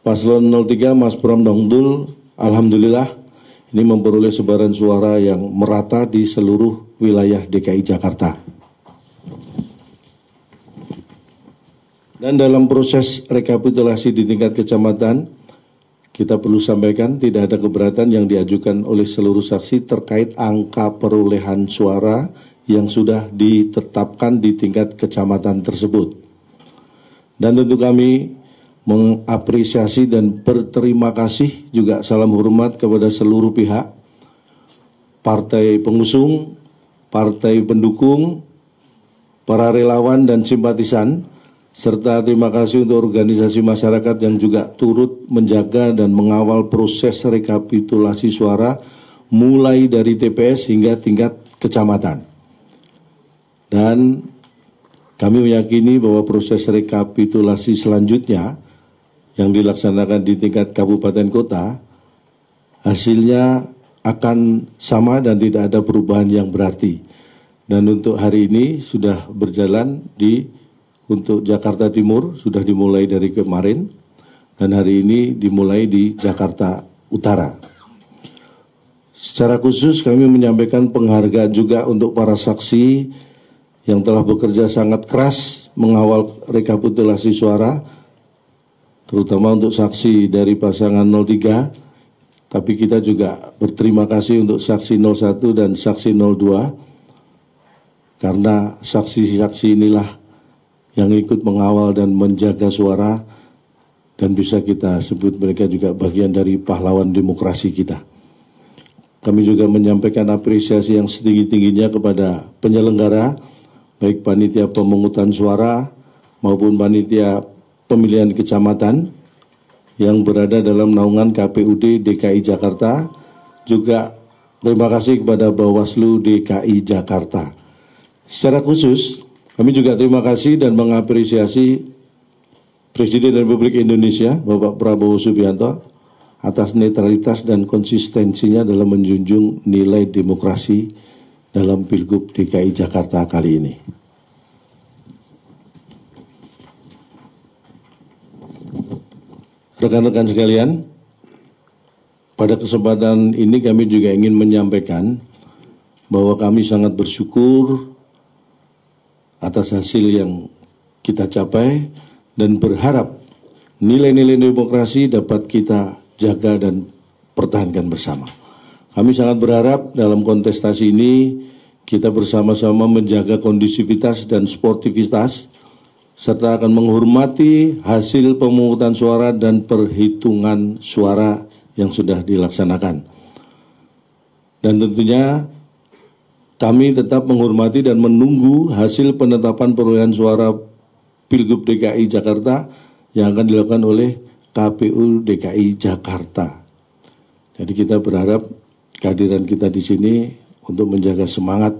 Paslon 03 Mas Bram Dongdul, alhamdulillah ini memperoleh sebaran suara yang merata di seluruh wilayah DKI Jakarta. Dan dalam proses rekapitulasi di tingkat kecamatan, kita perlu sampaikan tidak ada keberatan yang diajukan oleh seluruh saksi terkait angka perolehan suara yang sudah ditetapkan di tingkat kecamatan tersebut. Dan tentu kami mengapresiasi dan berterima kasih juga salam hormat kepada seluruh pihak, partai pengusung, partai pendukung, para relawan dan simpatisan, serta terima kasih untuk organisasi masyarakat yang juga turut menjaga dan mengawal proses rekapitulasi suara mulai dari TPS hingga tingkat kecamatan. Dan kami meyakini bahwa proses rekapitulasi selanjutnya yang dilaksanakan di tingkat kabupaten kota, hasilnya akan sama dan tidak ada perubahan yang berarti. Dan untuk hari ini sudah berjalan untuk Jakarta Timur, sudah dimulai dari kemarin, dan hari ini dimulai di Jakarta Utara. Secara khusus kami menyampaikan penghargaan juga untuk para saksi yang telah bekerja sangat keras mengawal rekapitulasi suara, terutama untuk saksi dari pasangan 03, tapi kita juga berterima kasih untuk saksi 01 dan saksi 02, karena saksi-saksi inilah yang ikut mengawal dan menjaga suara, dan bisa kita sebut mereka juga bagian dari pahlawan demokrasi kita. Kami juga menyampaikan apresiasi yang setinggi-tingginya kepada penyelenggara, baik panitia pemungutan suara maupun panitia pemilihan kecamatan yang berada dalam naungan KPUD DKI Jakarta, juga terima kasih kepada Bawaslu DKI Jakarta. Secara khusus, kami juga terima kasih dan mengapresiasi Presiden Republik Indonesia, Bapak Prabowo Subianto, atas netralitas dan konsistensinya dalam menjunjung nilai demokrasi dalam Pilgub DKI Jakarta kali ini. Rekan-rekan sekalian, pada kesempatan ini kami juga ingin menyampaikan bahwa kami sangat bersyukur atas hasil yang kita capai dan berharap nilai-nilai demokrasi dapat kita jaga dan pertahankan bersama. Kami sangat berharap dalam kontestasi ini kita bersama-sama menjaga kondusivitas dan sportivitas, serta akan menghormati hasil pemungutan suara dan perhitungan suara yang sudah dilaksanakan. Dan tentunya kami tetap menghormati dan menunggu hasil penetapan perolehan suara Pilgub DKI Jakarta yang akan dilakukan oleh KPU DKI Jakarta. Jadi kita berharap kehadiran kita di sini untuk menjaga semangat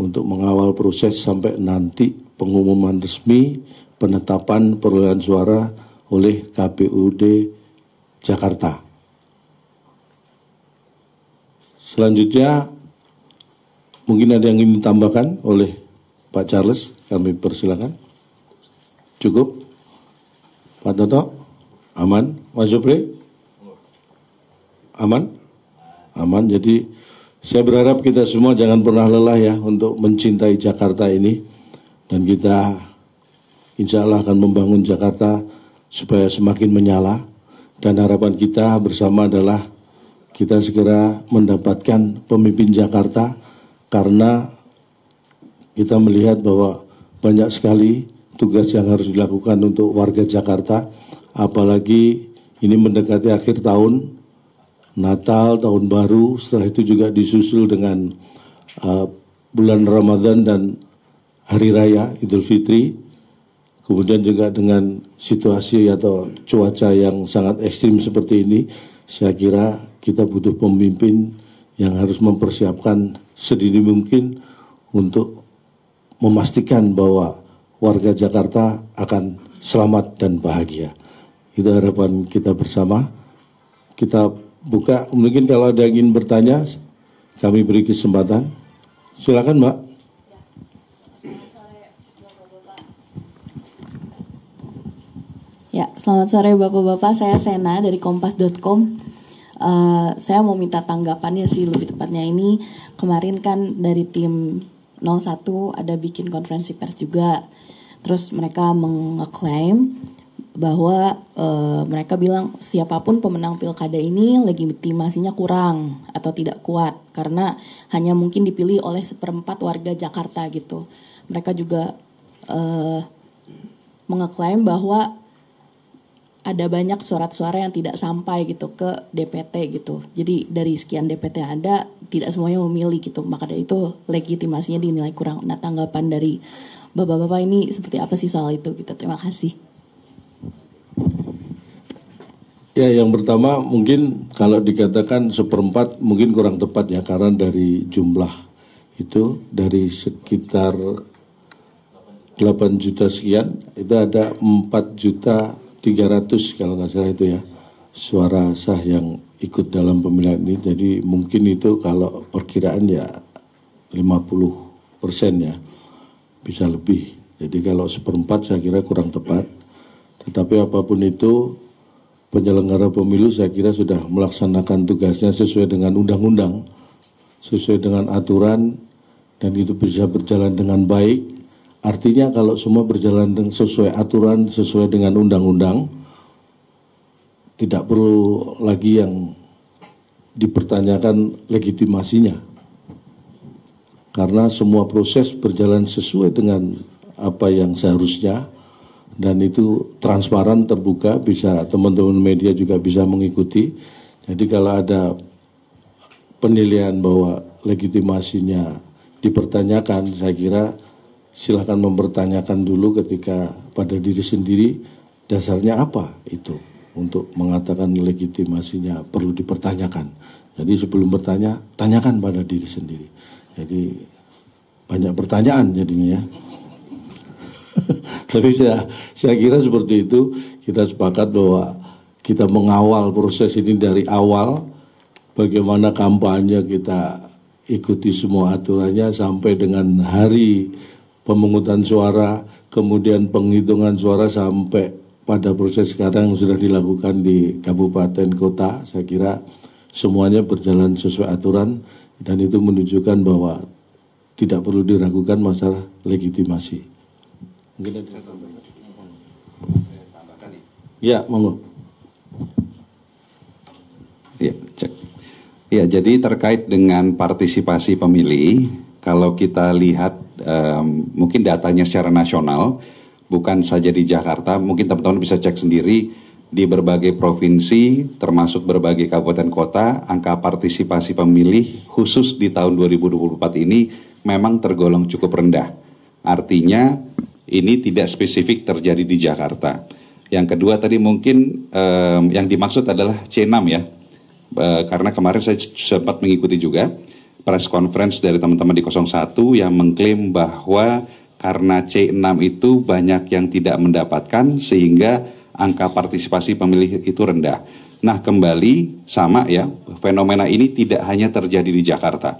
untuk mengawal proses sampai nanti pengumuman resmi penetapan perolehan suara oleh KPUD Jakarta. Selanjutnya, mungkin ada yang ingin ditambahkan oleh Pak Charles, kami persilakan. Cukup? Pak Toto? Aman? Mas Jupri? Aman? Aman, jadi saya berharap kita semua jangan pernah lelah ya untuk mencintai Jakarta ini, dan kita insya Allah akan membangun Jakarta supaya semakin menyala, dan harapan kita bersama adalah kita segera mendapatkan pemimpin Jakarta, karena kita melihat bahwa banyak sekali tugas yang harus dilakukan untuk warga Jakarta, apalagi ini mendekati akhir tahun, Natal, Tahun Baru, setelah itu juga disusul dengan bulan Ramadan dan Hari Raya Idul Fitri, kemudian juga dengan situasi atau cuaca yang sangat ekstrim seperti ini, saya kira kita butuh pemimpin yang harus mempersiapkan sedini mungkin untuk memastikan bahwa warga Jakarta akan selamat dan bahagia. Itu harapan kita bersama. Kita buka, mungkin kalau ada yang ingin bertanya, kami beri kesempatan. Silakan, Mbak. Ya, Selamat sore Bapak-Bapak, saya Sena dari kompas.com. Saya mau minta tanggapannya sih lebih tepatnya ini. Kemarin kan dari tim 01 ada bikin konferensi pers juga. Terus mereka mengeklaim bahwa mereka bilang siapapun pemenang pilkada ini legitimasinya kurang atau tidak kuat karena hanya mungkin dipilih oleh 1/4 warga Jakarta gitu. Mereka juga mengeklaim bahwa ada banyak surat-suara yang tidak sampai gitu ke DPT gitu. Jadi dari sekian DPT yang ada tidak semuanya memilih gitu. Maka dari itu legitimasinya dinilai kurang. Nah, tanggapan dari Bapak-bapak ini seperti apa sih soal itu gitu. Terima kasih. Ya, yang pertama mungkin kalau dikatakan 1/4 mungkin kurang tepat ya, karena dari jumlah itu dari sekitar 8 juta sekian itu ada 4.300.000 kalau nggak salah itu ya suara sah yang ikut dalam pemilihan ini. Jadi mungkin itu kalau perkiraan ya 50% ya, bisa lebih. Jadi kalau 1/4 saya kira kurang tepat. Tetapi apapun itu, penyelenggara pemilu saya kira sudah melaksanakan tugasnya sesuai dengan undang-undang, sesuai dengan aturan, dan itu bisa berjalan dengan baik. Artinya kalau semua berjalan sesuai aturan, sesuai dengan undang-undang, tidak perlu lagi yang dipertanyakan legitimasinya. Karena semua proses berjalan sesuai dengan apa yang seharusnya, dan itu transparan, terbuka, bisa teman-teman media juga bisa mengikuti. Jadi kalau ada penilaian bahwa legitimasinya dipertanyakan, saya kira silakan mempertanyakan dulu ketika pada diri sendiri dasarnya apa itu untuk mengatakan legitimasinya perlu dipertanyakan. Jadi sebelum bertanya, tanyakan pada diri sendiri. Jadi banyak pertanyaan jadinya ya. Tapi saya kira seperti itu, kita sepakat bahwa kita mengawal proses ini dari awal, bagaimana kampanye kita ikuti semua aturannya sampai dengan hari pemungutan suara, kemudian penghitungan suara sampai pada proses sekarang yang sudah dilakukan di kabupaten kota. Saya kira semuanya berjalan sesuai aturan dan itu menunjukkan bahwa tidak perlu diragukan masalah legitimasi. Mungkin ada tambahan. Ya, monggo. Ya, cek. Ya, jadi terkait dengan partisipasi pemilih, kalau kita lihat mungkin datanya secara nasional, bukan saja di Jakarta, mungkin teman-teman bisa cek sendiri di berbagai provinsi, termasuk berbagai kabupaten kota, angka partisipasi pemilih khusus di tahun 2024 ini memang tergolong cukup rendah. Artinya ini tidak spesifik terjadi di Jakarta. Yang kedua tadi mungkin yang dimaksud adalah C6 ya, karena kemarin saya sempat mengikuti juga press conference dari teman-teman di 01 yang mengklaim bahwa karena C6 itu banyak yang tidak mendapatkan sehingga angka partisipasi pemilih itu rendah. Nah, kembali sama ya, fenomena ini tidak hanya terjadi di Jakarta.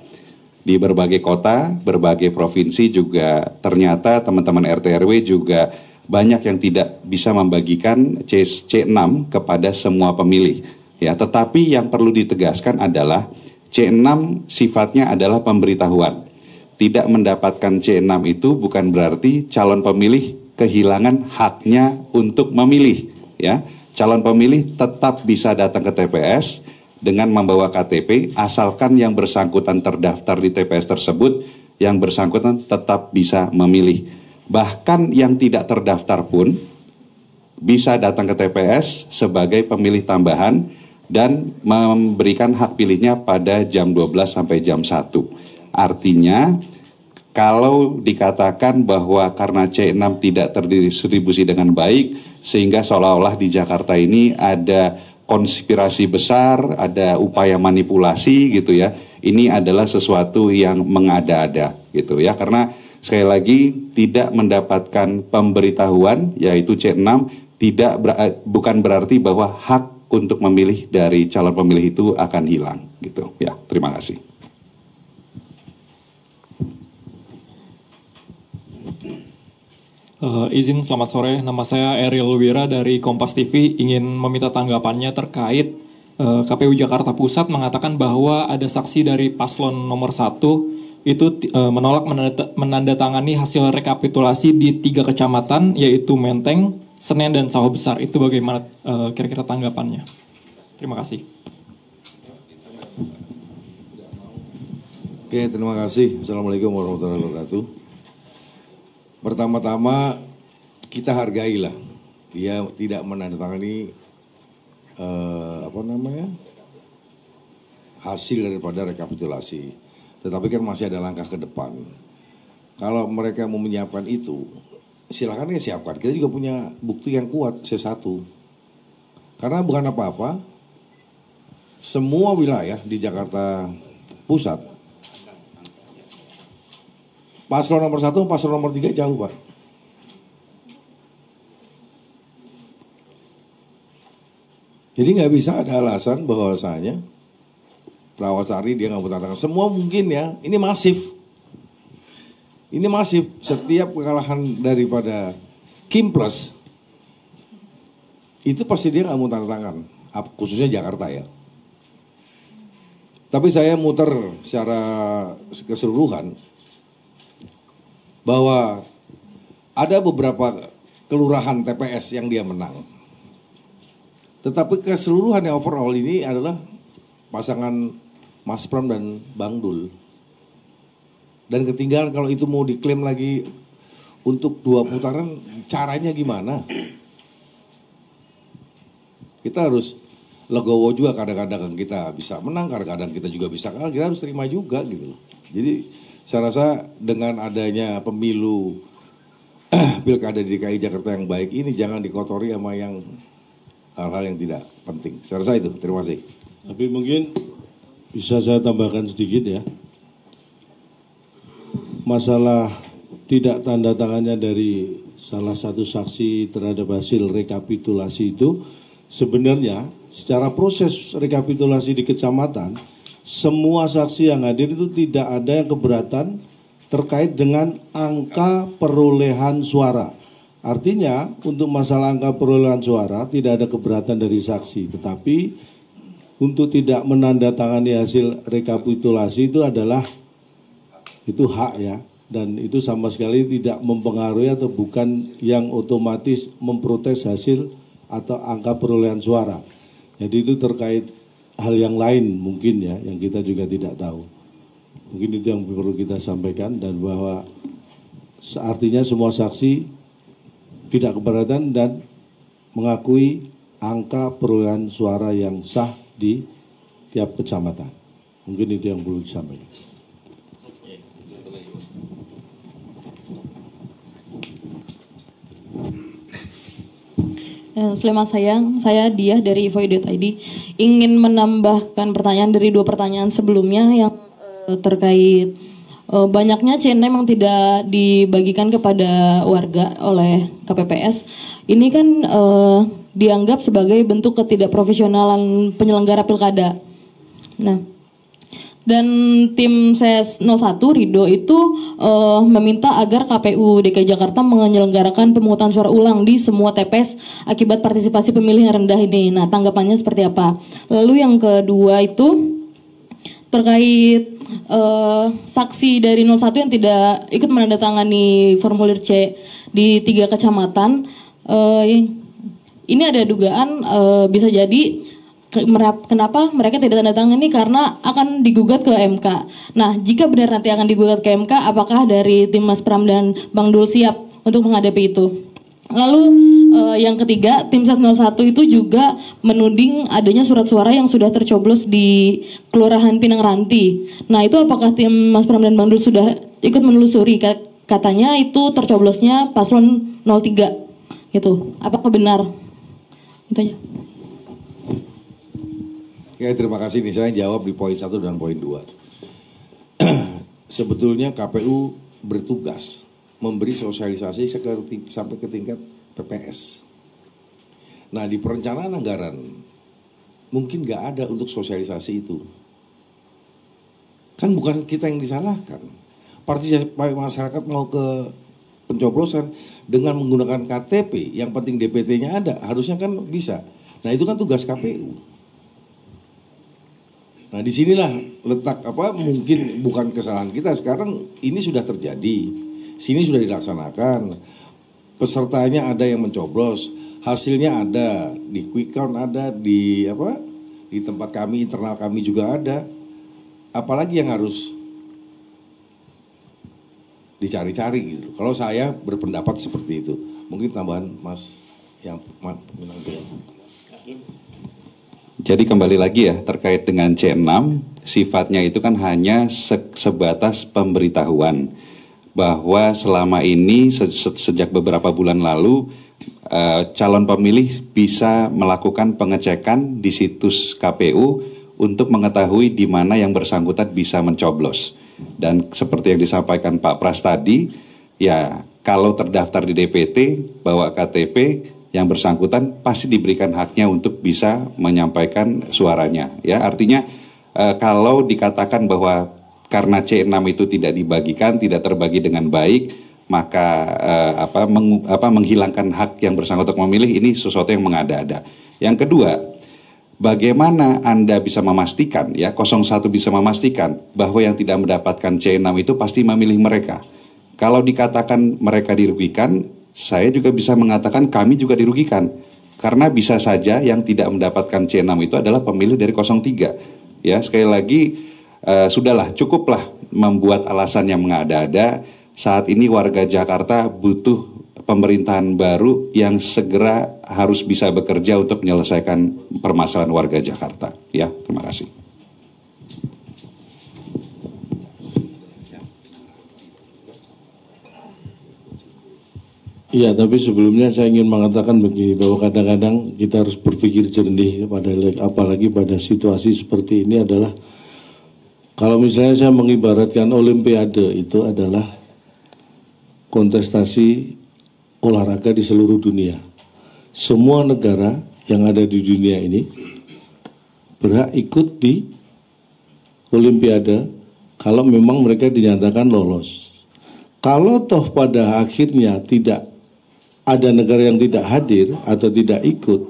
Di berbagai kota, berbagai provinsi juga ternyata teman-teman RT RW juga banyak yang tidak bisa membagikan C6 kepada semua pemilih. Ya, tetapi yang perlu ditegaskan adalah C6 sifatnya adalah pemberitahuan. Tidak mendapatkan C6 itu bukan berarti calon pemilih kehilangan haknya untuk memilih. Ya, calon pemilih tetap bisa datang ke TPS dengan membawa KTP, asalkan yang bersangkutan terdaftar di TPS tersebut, yang bersangkutan tetap bisa memilih. Bahkan yang tidak terdaftar pun bisa datang ke TPS sebagai pemilih tambahan dan memberikan hak pilihnya pada jam 12 sampai jam 1. Artinya, kalau dikatakan bahwa karena C6 tidak terdistribusi dengan baik, sehingga seolah-olah di Jakarta ini ada konspirasi besar, ada upaya manipulasi gitu ya, ini adalah sesuatu yang mengada-ada gitu ya, karena sekali lagi tidak mendapatkan pemberitahuan yaitu C6 bukan berarti bahwa hak untuk memilih dari calon pemilih itu akan hilang gitu ya. Terima kasih. Izin selamat sore, nama saya Eril Wira dari Kompas TV, ingin meminta tanggapannya terkait KPU Jakarta Pusat mengatakan bahwa ada saksi dari paslon nomor 1 itu menolak menandatangani hasil rekapitulasi di 3 kecamatan yaitu Menteng, Senen, dan Sawah Besar. Itu bagaimana kira-kira tanggapannya? Terima kasih. Oke, terima kasih. Assalamualaikum warahmatullahi wabarakatuh. Pertama-tama kita hargailah dia tidak menandatangani hasil daripada rekapitulasi. Tetapi kan masih ada langkah ke depan. Kalau mereka mau menyiapkan itu, silakan ya siapkan. Kita juga punya bukti yang kuat C1. Karena bukan apa-apa, semua wilayah di Jakarta Pusat, paslon nomor 1, paslon nomor 3 jauh, Pak. Jadi nggak bisa ada alasan bahwasanya Prawasari dia nggak bertantangan. Semua mungkin ya, ini masif. Ini masif. Setiap kekalahan daripada Kim Plus, itu pasti dia nggak mau tanda tangan. Khususnya Jakarta ya. Tapi saya muter secara keseluruhan, bahwa ada beberapa kelurahan TPS yang dia menang. Tetapi keseluruhan yang overall ini adalah pasangan Mas Pram dan Bang Dul. Dan ketinggalan kalau itu mau diklaim lagi untuk 2 putaran, caranya gimana? Kita harus legowo juga, kadang-kadang kita bisa menang, kadang-kadang kita juga bisa kalah, kita harus terima juga gitu. Jadi saya rasa dengan adanya pemilu pilkada di DKI Jakarta yang baik ini jangan dikotori sama yang hal-hal yang tidak penting. Saya rasa itu, terima kasih. Tapi mungkin bisa saya tambahkan sedikit ya. Masalah tidak tanda tangannya dari salah satu saksi terhadap hasil rekapitulasi itu sebenarnya secara proses rekapitulasi di kecamatan, semua saksi yang hadir itu tidak ada yang keberatan terkait dengan angka perolehan suara. Artinya untuk masalah angka perolehan suara tidak ada keberatan dari saksi, tetapi untuk tidak menandatangani hasil rekapitulasi itu adalah itu hak ya, dan itu sama sekali tidak mempengaruhi atau bukan yang otomatis memprotes hasil atau angka perolehan suara. Jadi itu terkait hal yang lain mungkin ya, yang kita juga tidak tahu. Mungkin itu yang perlu kita sampaikan, dan bahwa artinya semua saksi tidak keberatan dan mengakui angka perolehan suara yang sah di tiap kecamatan. Mungkin itu yang perlu disampaikan. Selamat siang, saya Diah dari Ivoy.id. Ingin menambahkan pertanyaan dari 2 pertanyaan sebelumnya yang terkait banyaknya C6 yang tidak dibagikan kepada warga oleh KPPS. Ini kan dianggap sebagai bentuk ketidakprofesionalan penyelenggara pilkada. Nah, dan tim SES 01 Rido itu meminta agar KPU DKI Jakarta menyelenggarakan pemungutan suara ulang di semua TPS akibat partisipasi pemilih yang rendah ini. Nah, tanggapannya seperti apa? Lalu yang kedua itu terkait saksi dari 01 yang tidak ikut menandatangani formulir C di 3 kecamatan. Ini ada dugaan bisa jadi kenapa mereka tidak tanda tangan ini karena akan digugat ke MK. Nah, jika benar nanti akan digugat ke MK, apakah dari tim Mas Pram dan Bang Dul siap untuk menghadapi itu? Lalu yang ketiga, tim SES 01 itu juga menuding adanya surat suara yang sudah tercoblos di Kelurahan Pinang Ranti. Nah, itu apakah tim Mas Pram dan Bang Dul sudah ikut menelusuri? Katanya itu tercoblosnya paslon 03. Gitu. Apakah benar? Itu aja. Ya, terima kasih nih, saya jawab di poin 1 dan poin 2. Sebetulnya KPU bertugas memberi sosialisasi sampai ke tingkat PPS. Nah, di perencanaan anggaran mungkin nggak ada untuk sosialisasi itu. Kan bukan kita yang disalahkan. Partisipasi masyarakat mau ke pencoblosan dengan menggunakan KTP, yang penting DPT-nya ada, harusnya kan bisa. Nah itu kan tugas KPU. Nah disinilah letak mungkin bukan kesalahan kita, sekarang ini sudah terjadi, sini sudah dilaksanakan, pesertanya ada yang mencoblos, hasilnya ada, di quick count ada, di tempat kami, internal kami juga ada, apalagi yang harus dicari-cari gitu. Kalau saya berpendapat seperti itu, mungkin tambahan Mas yang Jadi kembali lagi ya terkait dengan C6, sifatnya itu kan hanya sebatas pemberitahuan bahwa selama ini sejak beberapa bulan lalu calon pemilih bisa melakukan pengecekan di situs KPU untuk mengetahui di mana yang bersangkutan bisa mencoblos. Dan seperti yang disampaikan Pak Pras tadi, ya kalau terdaftar di DPT bawa KTP, yang bersangkutan pasti diberikan haknya untuk bisa menyampaikan suaranya. Ya, artinya kalau dikatakan bahwa karena C6 itu tidak dibagikan, tidak terbagi dengan baik, maka menghilangkan hak yang bersangkutan memilih, ini sesuatu yang mengada-ada. Yang kedua, bagaimana Anda bisa memastikan, ya 01 bisa memastikan bahwa yang tidak mendapatkan C6 itu pasti memilih mereka. Kalau dikatakan mereka dirugikan, saya juga bisa mengatakan kami juga dirugikan. Karena bisa saja yang tidak mendapatkan C6 itu adalah pemilih dari 03. Ya, sekali lagi sudahlah, cukuplah membuat alasan yang mengada-ada. Saat ini warga Jakarta butuh pemerintahan baru yang segera harus bisa bekerja untuk menyelesaikan permasalahan warga Jakarta. Ya, terima kasih. Iya, tapi sebelumnya saya ingin mengatakan begini, bahwa kadang-kadang kita harus berpikir jernih apalagi pada situasi seperti ini adalah, kalau misalnya saya mengibaratkan Olimpiade itu adalah kontestasi olahraga di seluruh dunia. Semua negara yang ada di dunia ini berhak ikut di Olimpiade kalau memang mereka dinyatakan lolos. Kalau toh pada akhirnya tidak ada negara yang tidak hadir atau tidak ikut,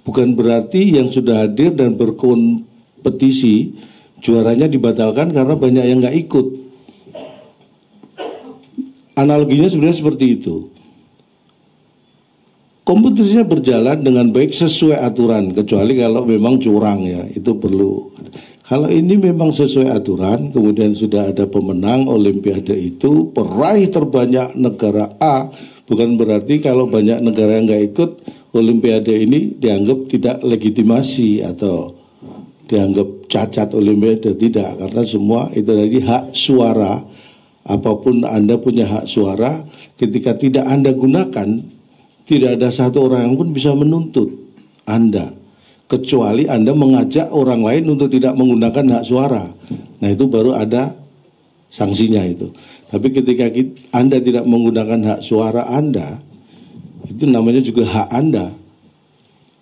bukan berarti yang sudah hadir dan berkompetisi juaranya dibatalkan karena banyak yang nggak ikut. Analoginya sebenarnya seperti itu. Kompetisinya berjalan dengan baik sesuai aturan, kecuali kalau memang curang, ya itu perlu. Kalau ini memang sesuai aturan, kemudian sudah ada pemenang Olimpiade itu, peraih terbanyak negara A, bukan berarti kalau banyak negara yang nggak ikut Olimpiade ini dianggap tidak legitimasi atau dianggap cacat Olimpiade. Tidak, karena semua itu tadi hak suara. Apapun Anda punya hak suara, ketika tidak Anda gunakan, tidak ada satu orang yang pun bisa menuntut Anda, kecuali Anda mengajak orang lain untuk tidak menggunakan hak suara. Nah itu baru ada sanksinya itu. Tapi ketika Anda tidak menggunakan hak suara Anda, itu namanya juga hak Anda.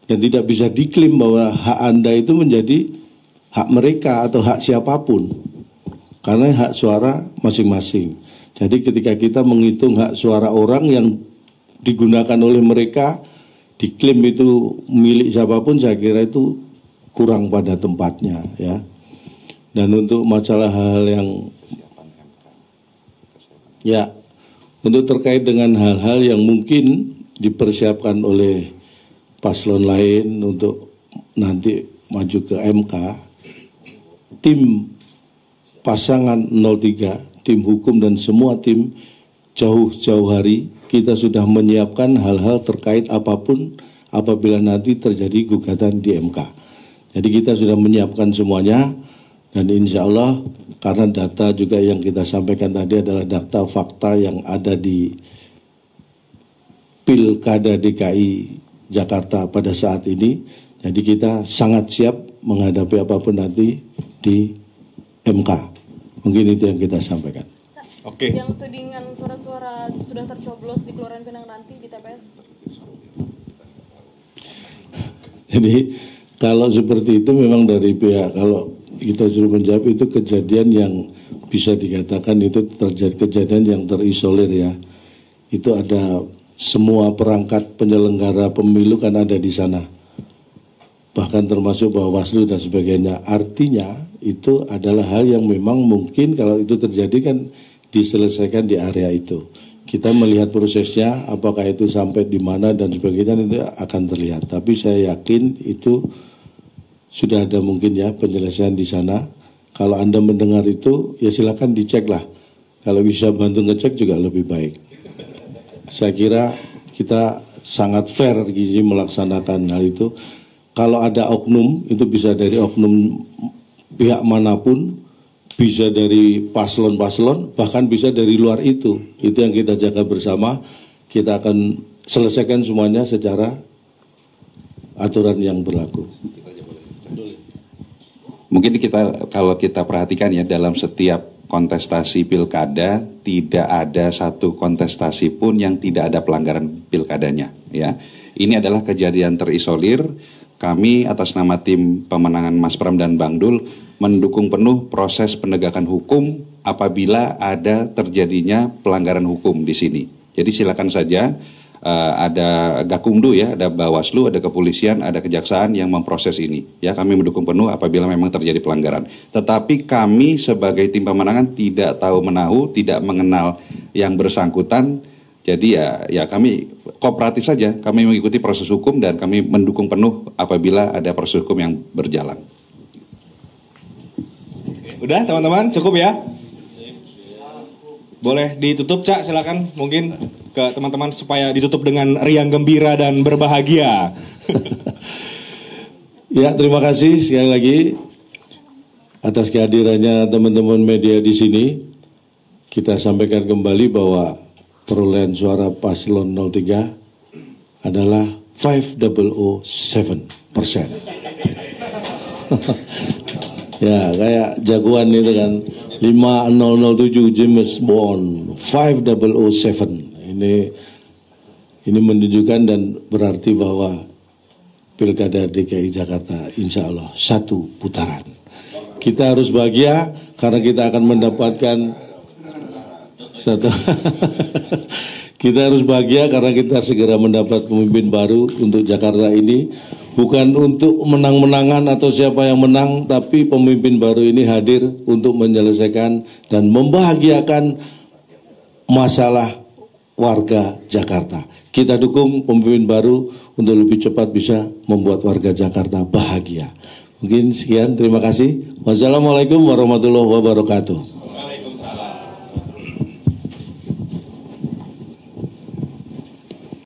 Dan tidak bisa diklaim bahwa hak Anda itu menjadi hak mereka atau hak siapapun. Karena hak suara masing-masing. Jadi ketika kita menghitung hak suara orang yang digunakan oleh mereka, diklaim itu milik siapapun, saya kira itu kurang pada tempatnya, ya. Dan untuk masalah hal yang ya, untuk terkait dengan hal-hal yang mungkin dipersiapkan oleh paslon lain untuk nanti maju ke MK, tim pasangan 03, tim hukum dan semua tim jauh-jauh hari kita sudah menyiapkan hal-hal terkait apapun apabila nanti terjadi gugatan di MK. Jadi kita sudah menyiapkan semuanya, dan insya Allah karena data juga yang kita sampaikan tadi adalah data fakta yang ada di Pilkada DKI Jakarta pada saat ini. Jadi kita sangat siap menghadapi apapun nanti di MK. Mungkin itu yang kita sampaikan. Oke. Yang tudingan surat-suara sudah tercoblos di Kelurahan Pinang nanti di TPS. Jadi kalau seperti itu memang dari pihak, kalau kita suruh menjawab itu kejadian yang bisa dikatakan itu terjadi kejadian yang terisolir, ya. itu ada semua perangkat penyelenggara pemilu kan ada di sana. Bahkan termasuk Bawaslu dan sebagainya. Artinya itu adalah hal yang memang mungkin kalau itu terjadi kan diselesaikan di area itu. Kita melihat prosesnya, apakah itu sampai di mana dan sebagainya itu akan terlihat. Tapi saya yakin itu sudah ada mungkin ya penyelesaian di sana. Kalau Anda mendengar itu, ya silakan dicek lah. Kalau bisa bantu ngecek juga lebih baik. Saya kira kita sangat fair Gizi melaksanakan hal itu. Kalau ada oknum, itu bisa dari oknum pihak manapun, bisa dari paslon-paslon, bahkan bisa dari luar itu. Itu yang kita jaga bersama. Kita akan selesaikan semuanya secara aturan yang berlaku. Mungkin kalau kita perhatikan ya, dalam setiap kontestasi pilkada tidak ada satu kontestasi pun yang tidak ada pelanggaran pilkadanya. Ya, ini adalah kejadian terisolir. Kami atas nama tim pemenangan Mas Pram dan Bang Dul mendukung penuh proses penegakan hukum apabila ada terjadinya pelanggaran hukum di sini. Jadi silakan saja, ada Gakumdu ya, ada Bawaslu, ada kepolisian, ada kejaksaan yang memproses ini. Ya, kami mendukung penuh apabila memang terjadi pelanggaran. Tetapi kami sebagai tim pemenangan tidak tahu menahu, tidak mengenal yang bersangkutan. Jadi ya kami kooperatif saja, kami mengikuti proses hukum dan kami mendukung penuh apabila ada proses hukum yang berjalan. Udah teman-teman, cukup ya? Boleh ditutup, Cak, silakan mungkin ke teman-teman supaya ditutup dengan riang gembira dan berbahagia. Ya, terima kasih sekali lagi atas kehadirannya teman-teman media di sini. Kita sampaikan kembali bahwa perolehan suara paslon 03 adalah 507%. Ya, kayak jagoan itu kan 5007 James Bond 5007. Ini menunjukkan dan berarti bahwa Pilkada DKI Jakarta insya Allah satu putaran. Kita harus bahagia karena kita akan mendapatkan kita harus bahagia karena kita segera mendapat pemimpin baru untuk Jakarta ini. Bukan untuk menang-menangan atau siapa yang menang, tapi pemimpin baru ini hadir untuk menyelesaikan dan membahagiakan masalah warga Jakarta. Kita dukung pemimpin baru untuk lebih cepat bisa membuat warga Jakarta bahagia. Mungkin sekian, terima kasih. Wassalamualaikum warahmatullahi wabarakatuh.